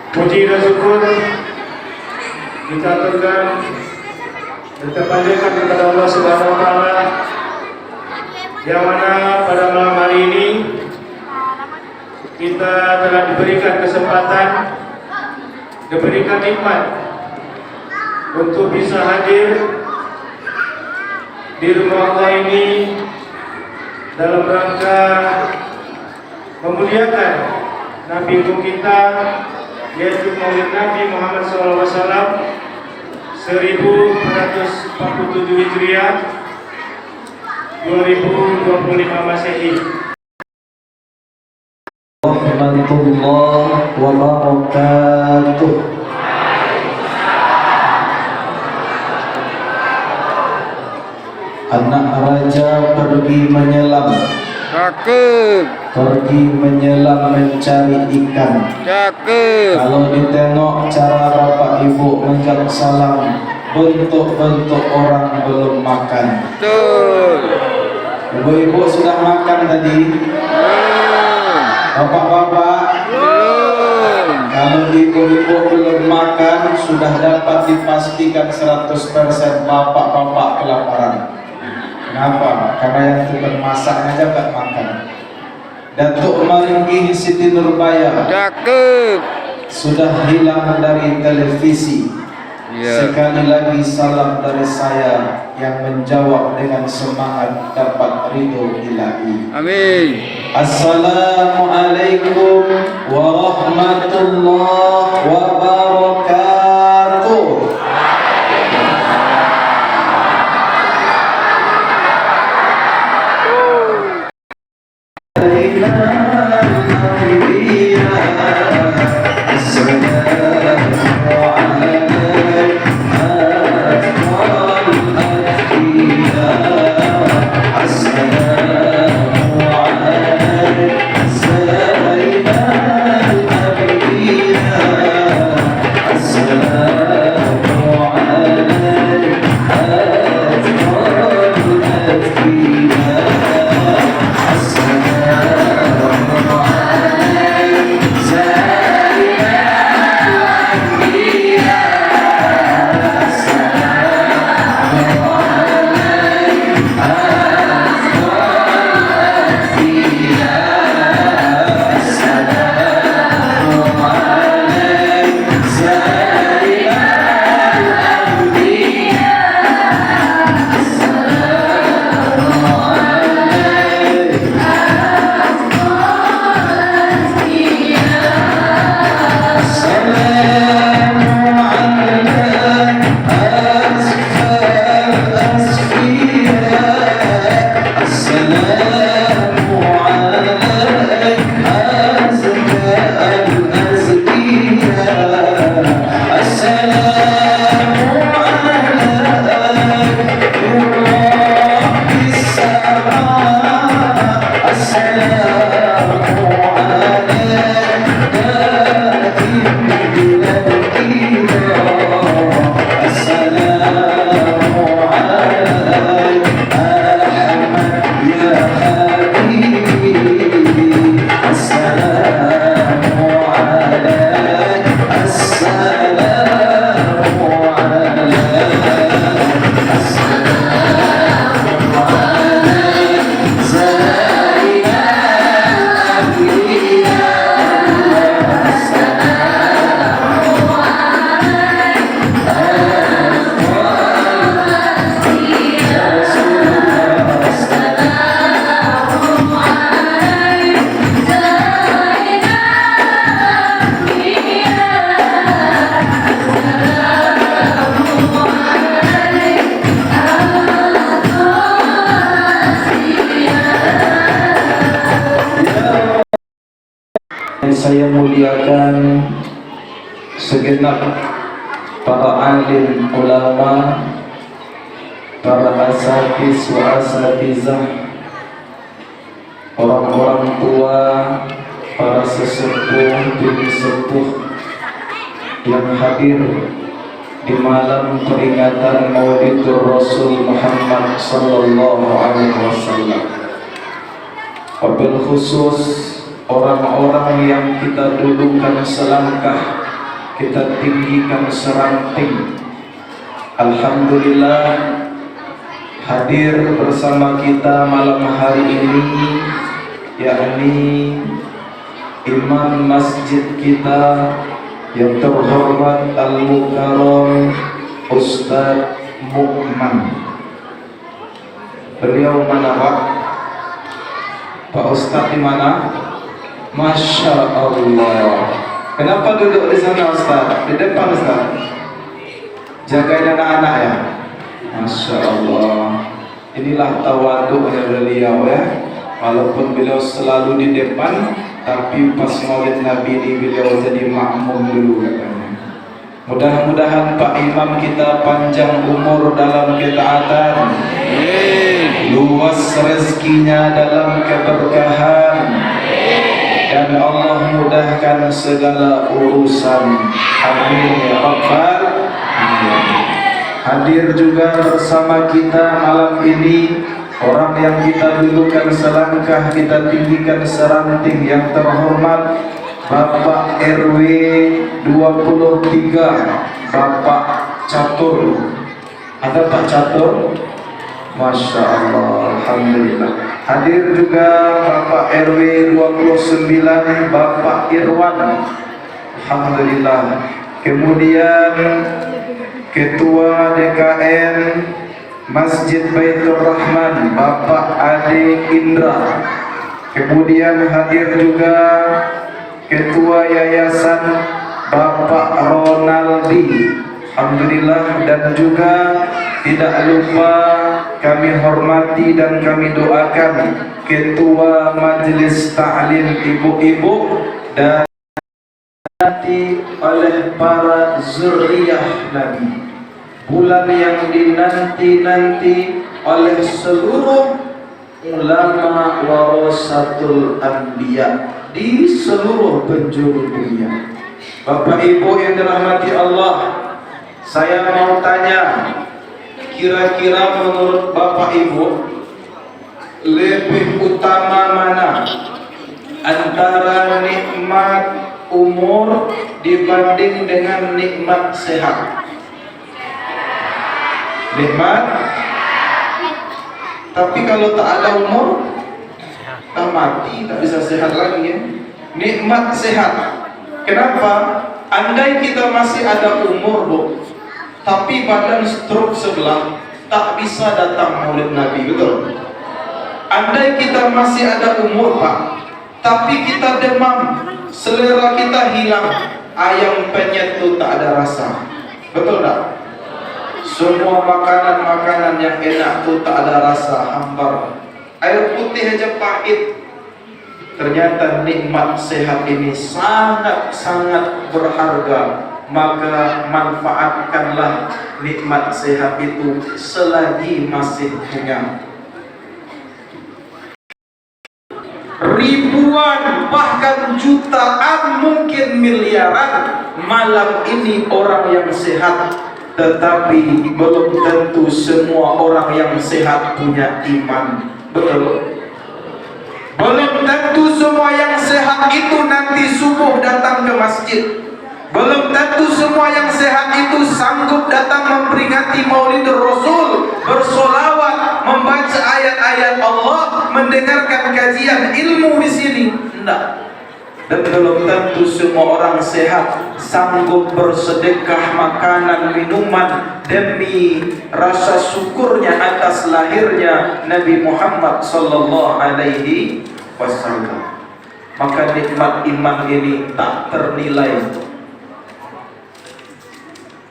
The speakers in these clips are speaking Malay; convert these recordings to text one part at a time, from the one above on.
Puji dan syukur kita aturkan dan kita panjatkan kepada Allah Subhanahu wa Ta'ala, yang mana pada malam hari ini kita telah diberikan kesempatan, diberikan nikmat untuk bisa hadir di rumah Allah ini dalam rangka memuliakan Nabi kita, yaitu Maulid Nabi Muhammad SAW 1447 Hijriah 2025 Masehi. Warahmatullahi wabarakatuh. Anak raja pergi menyelam. Cakep. Pergi menyelam mencari ikan. Cakep. Kalau ditengok cara bapak ibu menjawab salam, bentuk-bentuk orang belum makan. Betul. Ibu-ibu sudah makan tadi? Bapak-bapak? Kalau ibu-ibu belum makan, sudah dapat dipastikan 100% bapak-bapak kelaparan. Kenapa? Karena yang tukang masak aja gak makan. Datuk Maringgi Siti Nurbaya Cakep. sudah hilang dari televisi. Sekali lagi salam dari saya yang menjawab dengan semangat dapat ridho ilahi. Amin. Assalamualaikum warahmatullahi wabarakatuh. Assalamualaikum Saya muliakan segenap para alim ulama, para asatiz wa asatizah, orang-orang tua, para sesepuh, bini sepuh yang hadir di malam peringatan Maulidur Rasul Muhammad sallallahu alaihi wasallam. Wabil khusus orang-orang yang kita dulukan selangkah, kita tinggikan seranting. Alhamdulillah hadir bersama kita malam hari ini, yakni imam masjid kita yang terhormat Al-Mukarram Ustaz Mukman. Beliau mana Pak? Pak Ustaz di mana? Masya Allah. Kenapa duduk di sana Ustaz? Di depan Ustaz. Jagain anak-anak ya. Masya Allah. Inilah tawaduknya beliau ya. Walaupun beliau selalu di depan, tapi pas maulid Nabi ini beliau jadi makmum dulu katanya. Mudah-mudahan Pak Imam kita panjang umur dalam ketaatan, luas rezekinya dalam keberkahan, dan Allah mudahkan segala urusan. Amin ya Rabbal alamin. Hadir juga bersama kita malam ini orang yang kita dulukan selangkah, kita tinggikan seranting, yang terhormat Bapak RW 23 Bapak Catur. Ada Pak Catur? Masya Allah, Alhamdulillah. Hadir juga Bapak RW 29 Bapak Irwan, Alhamdulillah. Kemudian Ketua DKN Masjid Baitur Rahman Bapak Ade Indra. Kemudian hadir juga Ketua Yayasan Bapak Ronaldi, Alhamdulillah. Dan juga tidak lupa kami hormati dan kami doakan Ketua Majelis Ta'lim ibu-ibu dan oleh para zuriyah Nabi, bulan yang dinanti-nanti oleh seluruh ulama warasatul anbiya di seluruh penjuru dunia. Bapak Ibu yang dirahmati Allah, saya mau tanya, kira-kira menurut Bapak Ibu lebih utama mana antara nikmat umur dibanding dengan nikmat sehat? Nikmat, tapi kalau tak ada umur, tak mati, tak bisa sehat lagi ya. Nikmat sehat. Kenapa? Andai kita masih ada umur, Bu, tapi badan stroke sebelah, tak bisa datang maulid Nabi, betul? Andai kita masih ada umur, Pak, tapi kita demam, selera kita hilang, ayam penyet itu tak ada rasa, betul tak? Semua makanan-makanan yang enak itu tak ada rasa, hambar. Air putih aja pahit. Ternyata nikmat sehat ini sangat-sangat berharga. Maka manfaatkanlah nikmat sehat itu selagi masih punya. Ribuan bahkan jutaan, mungkin miliaran malam ini orang yang sehat, tetapi belum tentu semua orang yang sehat punya iman. Betul? Belum tentu semua yang sehat itu nanti subuh datang ke masjid. Belum tentu semua yang sehat itu sanggup datang memperingati Maulid Rasul, bersolawat, membaca ayat-ayat Allah, mendengarkan kajian ilmu di sini. Tidak. Dan belum tentu semua orang sehat sanggup bersedekah makanan minuman demi rasa syukurnya atas lahirnya Nabi Muhammad sallallahu alaihi wasallam. Maka nikmat iman ini tak ternilai.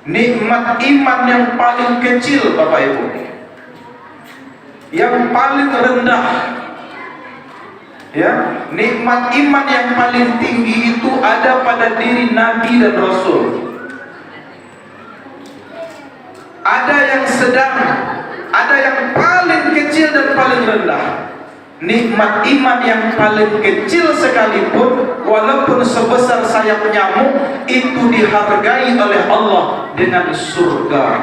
Nikmat iman yang paling kecil, Bapak Ibu, yang paling rendah, ya, nikmat iman yang paling tinggi itu ada pada diri Nabi dan Rasul. Ada yang sedang, ada yang paling kecil dan paling rendah. Nikmat iman yang paling kecil sekalipun, walaupun sebesar sayap nyamuk, itu dihargai oleh Allah dengan surga.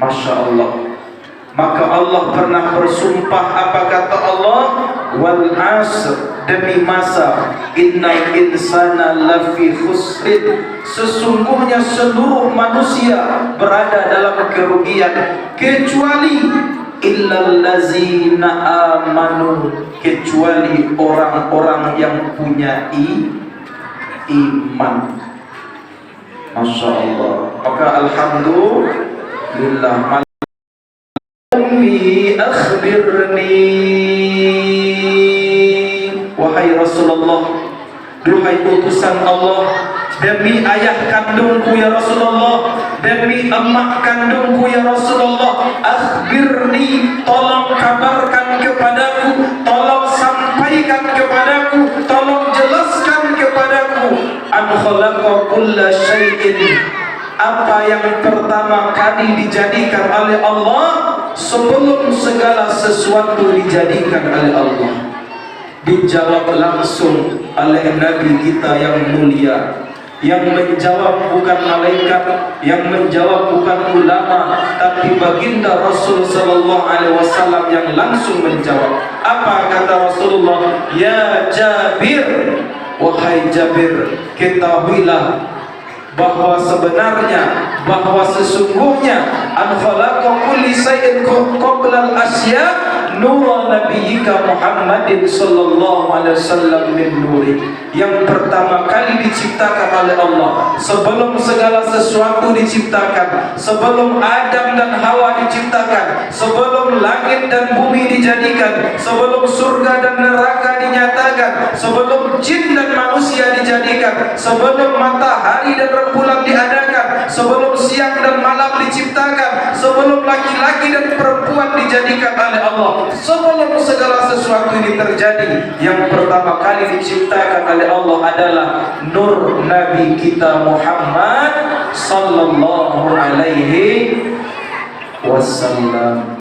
Masya Allah. Maka Allah pernah bersumpah, apa kata Allah? Wal asr, demi masa, innal insana lafi khusrin, sesungguhnya seluruh manusia berada dalam kerugian, kecuali illallazina amanu, kecuali orang-orang yang punya iman. Masya Allah. Maka alhamdulillah. Ummi akhbirni, wahai Rasulullah, duhai utusan Allah, demi ayah kandungku ya Rasulullah, demi emak kandungku ya Rasulullah, akhbirni, tolong kabarkan kepadaku, tolong sampaikan kepadaku, tolong jelaskan kepadaku, an khalaqa kulla syai'in, apa yang pertama kali dijadikan oleh Allah sebelum segala sesuatu dijadikan oleh Allah. Dijawab langsung oleh Nabi kita yang mulia. Yang menjawab bukan malaikat, yang menjawab bukan ulama, tapi baginda Rasul sallallahu alaihi wasallam yang langsung menjawab. Apa kata Rasulullah? Ya Jabir, wahai Jabir, ketahuilah bahwa sebenarnya, bahwa sesungguhnya an khalaqa kulli syai'in qabla al-asya nur nabiyyika Muhammadin sallallahu alaihi wasallam min nuri. Yang pertama kali diciptakan oleh Allah, sebelum segala sesuatu diciptakan, sebelum Adam dan Hawa diciptakan, sebelum langit dan bumi dijadikan, sebelum surga dan neraka dinyatakan, sebelum jin dan manusia dijadikan, sebelum matahari dan rembulan diadakan, sebelum siang dan malam diciptakan, sebelum laki-laki dan perempuan dijadikan oleh Allah, sebelum segala sesuatu ini terjadi, yang pertama kali diciptakan oleh Allah adalah nur Nabi kita Muhammad sallallahu alaihi wasallam.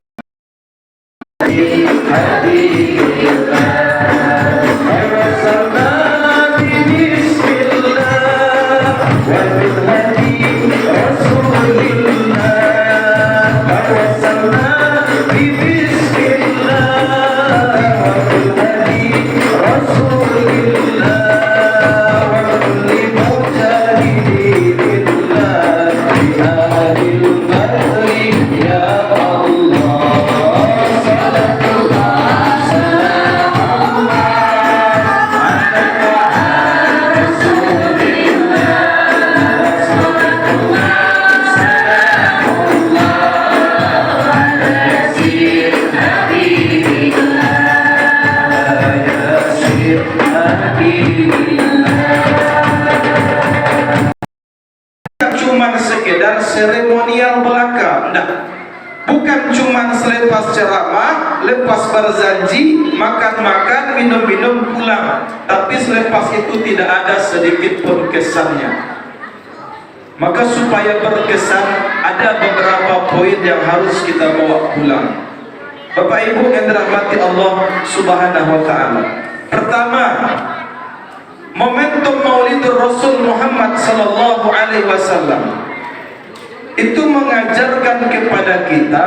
Cuman sekedar seremonial belaka, enggak. Bukan cuma selepas ceramah, lepas berjanji, makan-makan, minum-minum pulang. Tapi selepas itu tidak ada sedikit pun kesannya. Maka supaya berkesan, ada beberapa poin yang harus kita bawa pulang. Bapak Ibu yang dirahmati Allah Subhanahu wa taala. Pertama, momentum Maulidur Rasul Muhammad sallallahu alaihi wasallam itu mengajarkan kepada kita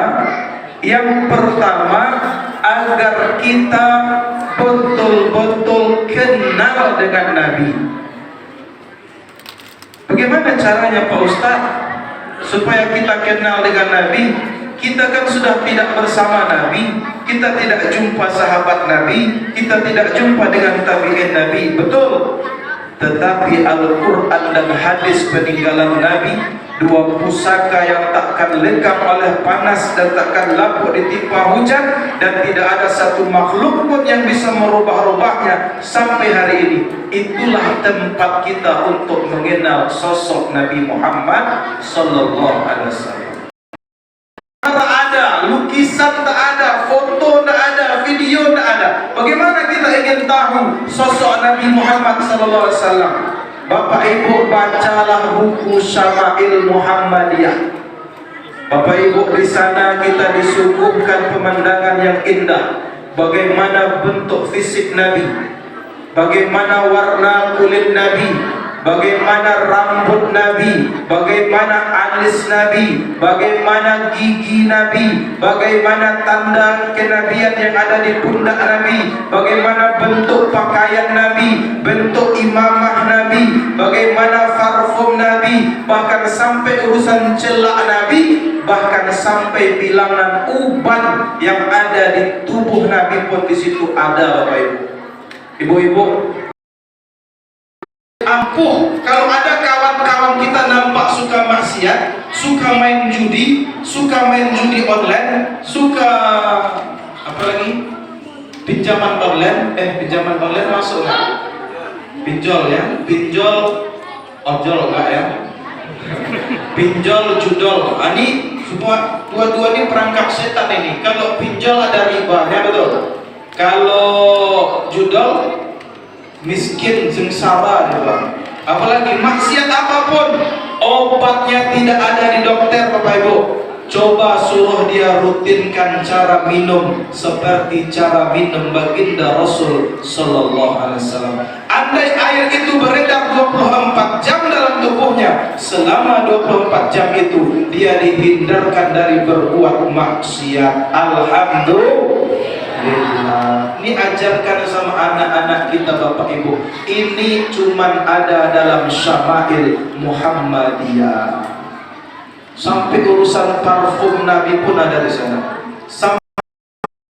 yang pertama, agar kita betul-betul kenal dengan Nabi. Bagaimana caranya Pak Ustaz supaya kita kenal dengan Nabi? Kita kan sudah tidak bersama Nabi, kita tidak jumpa sahabat Nabi, kita tidak jumpa dengan tabi'in Nabi, betul. Tetapi Al-Quran dan hadis peninggalan Nabi, dua pusaka yang takkan lekang oleh panas dan takkan lapuk ditimpa hujan, dan tidak ada satu makhluk pun yang bisa merubah-rubahnya sampai hari ini. Itulah tempat kita untuk mengenal sosok Nabi Muhammad sallallahu alaihi wasallam. Tak ada lukisan, tak ada foto, tak ada video, tak ada. Bagaimana kita ingin tahu sosok Nabi Muhammad sallallahu alaihi wasallam? Bapak Ibu bacalah buku Syama'il Muhammadiyah. Bapak Ibu, di sana kita disuguhkan pemandangan yang indah. Bagaimana bentuk fisik Nabi, bagaimana warna kulit Nabi, bagaimana rambut Nabi, bagaimana alis Nabi, bagaimana gigi Nabi, bagaimana tanda kenabian yang ada di pundak Nabi, bagaimana bentuk pakaian Nabi, bentuk imamah Nabi, bagaimana parfum Nabi, bahkan sampai urusan celak Nabi, bahkan sampai bilangan uban yang ada di tubuh Nabi pun di situ ada, Bapak Ibu. Ibu-ibu, ampuh kalau ada kawan-kawan kita nampak suka maksiat, suka main judi online, suka apa lagi? Pinjaman online masuk nggak? Pinjol ya, pinjol ojol nggak ya? Pinjol judol, ini semua dua-dua ini perangkap setan ini. Kalau pinjol ada ribanya, betul. Kalau judol miskin sengsara juga. Apalagi maksiat apapun, obatnya tidak ada di dokter, Bapak Ibu. Coba suruh dia rutinkan cara minum seperti cara minum baginda Rasul sallallahu alaihi wasallam. Andai air itu beredar 24 jam dalam tubuhnya, selama 24 jam itu dia dihindarkan dari berbuat maksiat. Alhamdulillah. Ini ajarkan sama anak-anak kita, Bapak Ibu. Ini cuman ada dalam Syama'il Muhammadiyah. Sampai urusan parfum Nabi pun ada di sana.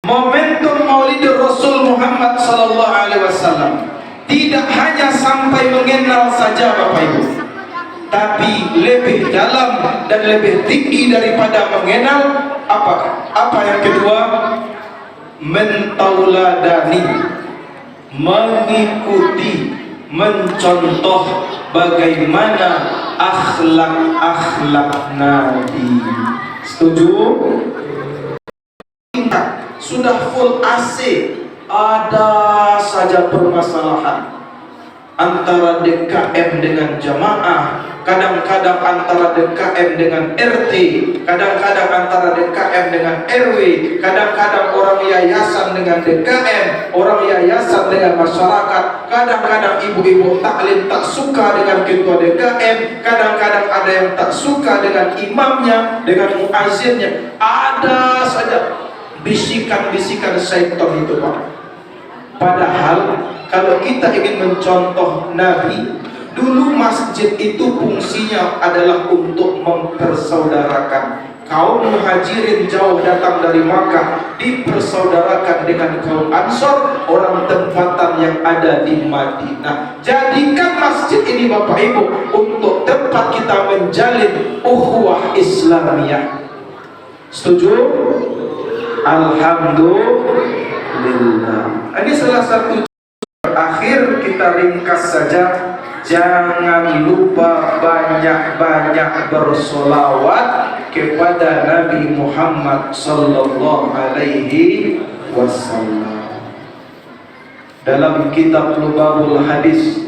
Momentum Maulidur Rasul Muhammad sallallahu alaihi wasallam tidak hanya sampai mengenal saja, Bapak Ibu, tapi lebih dalam dan lebih tinggi daripada mengenal. Apa yang kedua? Mentauladani, mengikuti, mencontoh bagaimana akhlak Nabi. Setuju? Sudah full AC, ada saja permasalahan antara DKM dengan jamaah, kadang-kadang antara DKM dengan RT, kadang-kadang antara DKM dengan RW, kadang-kadang orang yayasan dengan DKM, orang yayasan dengan masyarakat, kadang-kadang ibu-ibu taklim tak suka dengan ketua DKM, kadang-kadang ada yang tak suka dengan imamnya, dengan muazzinnya. Ada saja bisikan-bisikan syaitan itu, Pak. Padahal kalau kita ingin mencontoh Nabi, dulu masjid itu fungsinya adalah untuk mempersaudarakan. Kaum muhajirin jauh datang dari Makkah dipersaudarakan dengan kaum Ansor, orang tempatan yang ada di Madinah. Jadikan masjid ini, Bapak Ibu, untuk tempat kita menjalin ukhuwah Islamiyah. Setuju? Alhamdulillah. Ini salah satu. Akhir kita ringkas saja. Jangan lupa banyak-banyak bersolawat kepada Nabi Muhammad sallallahu alaihi wasallam. Dalam kitab Lubabul Hadis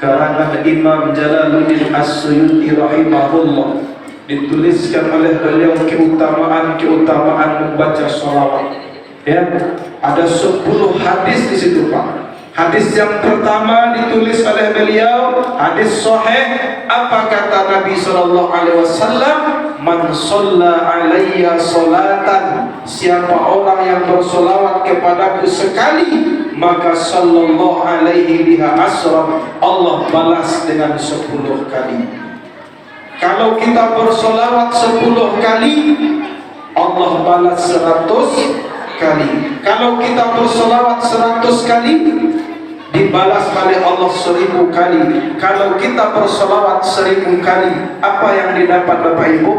karangan Imam Jalaluddin As-Suyuti rahimahullah dituliskan oleh beliau keutamaan membaca sholawat. Ya, ada 10 hadis di situ Pak. Hadis yang pertama ditulis oleh beliau, hadis sahih. Apa kata Nabi sallallahu alaihi wasallam? Man shalla alayya salatan, siapa orang yang bersolawat kepadaku sekali, maka sallallahu alaihi biha asra, Allah balas dengan 10 kali. Kalau kita bersolawat 10 kali, Allah balas 100 kali. Kalau kita bersolawat 100 kali, dibalas oleh Allah 1000 kali. Kalau kita bersolawat 1000 kali, apa yang didapat Bapak Ibu?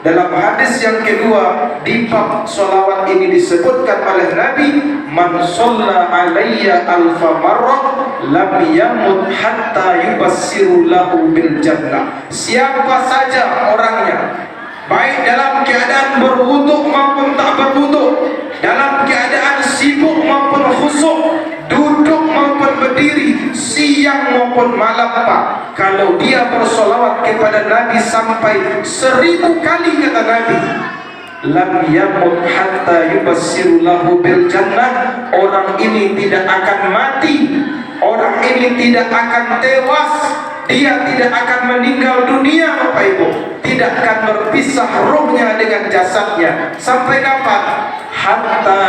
Dalam hadis yang kedua di bab solawat ini disebutkan oleh Nabi, man shalla alayya alfa marrah lam yamut hatta yubassiru lahu bil jannah. Siapa saja orangnya, baik dalam keadaan berwudu maupun tak berwudu, dalam keadaan sibuk maupun khusyuk, duduk maupun berdiri, siang maupun malam Pak, kalau dia bersolawat kepada Nabi sampai 1000 kali, kata Nabi, lam yamut hatta yubassiru lahu bil jannah, orang ini tidak akan mati, orang ini tidak akan tewas, dia tidak akan meninggal dunia Bapak Ibu, tidak akan berpisah rohnya dengan jasadnya. Sampai kapan? Hatta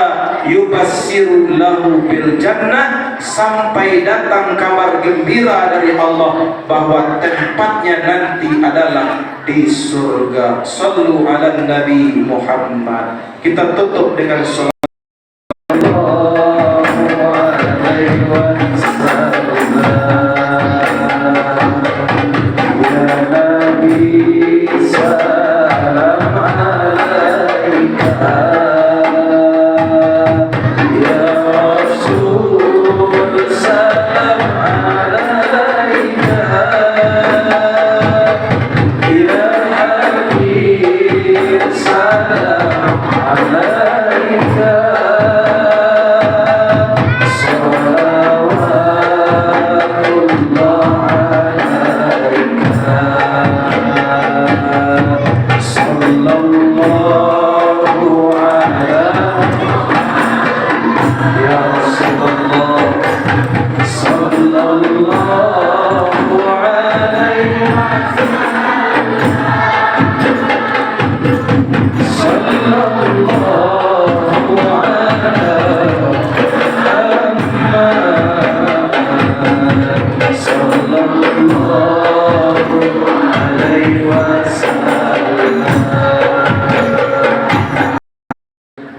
yubassiru lahu bil jannah, sampai datang kabar gembira dari Allah bahwa tempatnya nanti adalah di surga. Sallu ala Nabi Muhammad. Kita tutup dengan salat.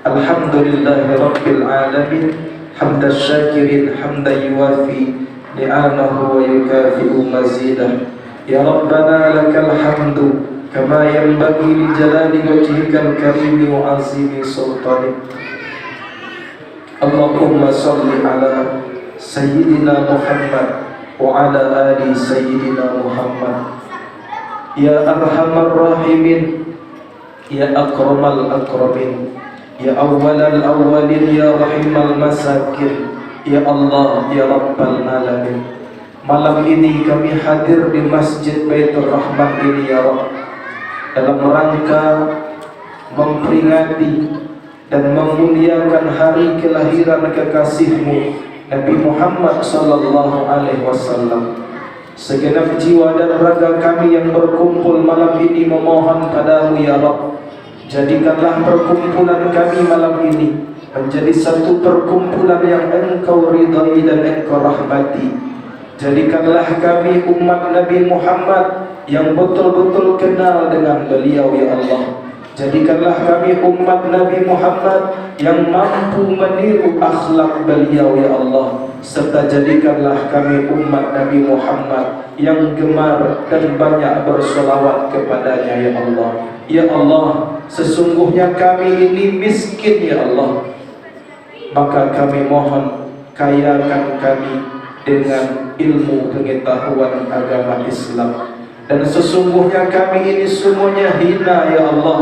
Alhamdulillahirabbil hamdan syakirin hamdan yuwafi ni'amahu wa yukafi'u mazidah. Ya Rabbana lakal hamdu kama yanbaghi li jalali wajhikal karim wa azimi sultanik. Allahumma salli ala sayyidina Muhammad wa ala ali sayyidina Muhammad. Ya arhamar rahimin, ya akramal akramin, ya awwalal awwalin, ya rahimal masakin, ya Allah, ya Rabbal alamin. Malam ini kami hadir di Masjid Baitur Rahman ini ya Rabb, dalam rangka memperingati dan memuliakan hari kelahiran kekasihmu Nabi Muhammad sallallahu alaihi wasallam. Segenap jiwa dan raga kami yang berkumpul malam ini memohon padamu ya Rabb, jadikanlah perkumpulan kami malam ini menjadi satu perkumpulan yang engkau ridai dan engkau rahmati. Jadikanlah kami umat Nabi Muhammad yang betul-betul kenal dengan beliau ya Allah. Jadikanlah kami umat Nabi Muhammad yang mampu meniru akhlak beliau ya Allah. Serta jadikanlah kami umat Nabi Muhammad yang gemar dan banyak bersolawat kepadanya ya Allah. Ya Allah, sesungguhnya kami ini miskin ya Allah, maka kami mohon kayakan kami dengan ilmu pengetahuan agama Islam. Dan sesungguhnya kami ini semuanya hina ya Allah,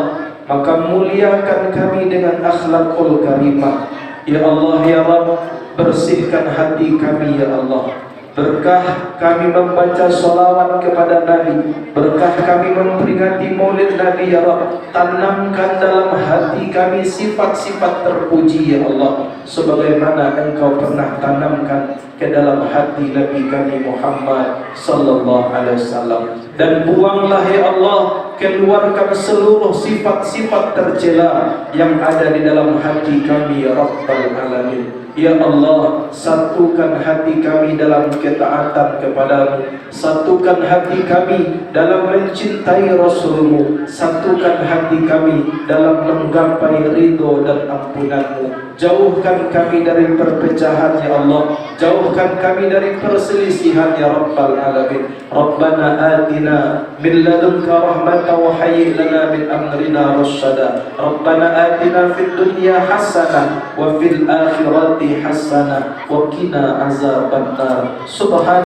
maka muliakan kami dengan akhlakul karimah. Ya Allah ya Rabb, bersihkan hati kami ya Allah. Berkah kami membaca sholawat kepada Nabi, berkah kami memperingati maulid Nabi ya Rabb. Tanamkan dalam hati kami sifat-sifat terpuji ya Allah, sebagaimana Engkau pernah tanamkan ke dalam hati Nabi kami Muhammad sallallahu alaihi wasallam. Dan buanglah ya Allah, keluarkan seluruh sifat-sifat tercela yang ada di dalam hati kami ya Rabbal Alamin. Ya Allah, satukan hati kami dalam ketaatan kepadamu, satukan hati kami dalam mencintai Rasulmu, satukan hati kami dalam menggapai ridho dan ampunanmu. Jauhkan kami dari perpecahan ya Allah, jauhkan kami dari perselisihan ya Rabbal Alamin. Rabbana atina min ladunka rahmatan wa hayyi lana min amrina rasyada. Rabbana atina fid dunya hasanah wa fil akhirati hasanah wa qina azabannar. Subhan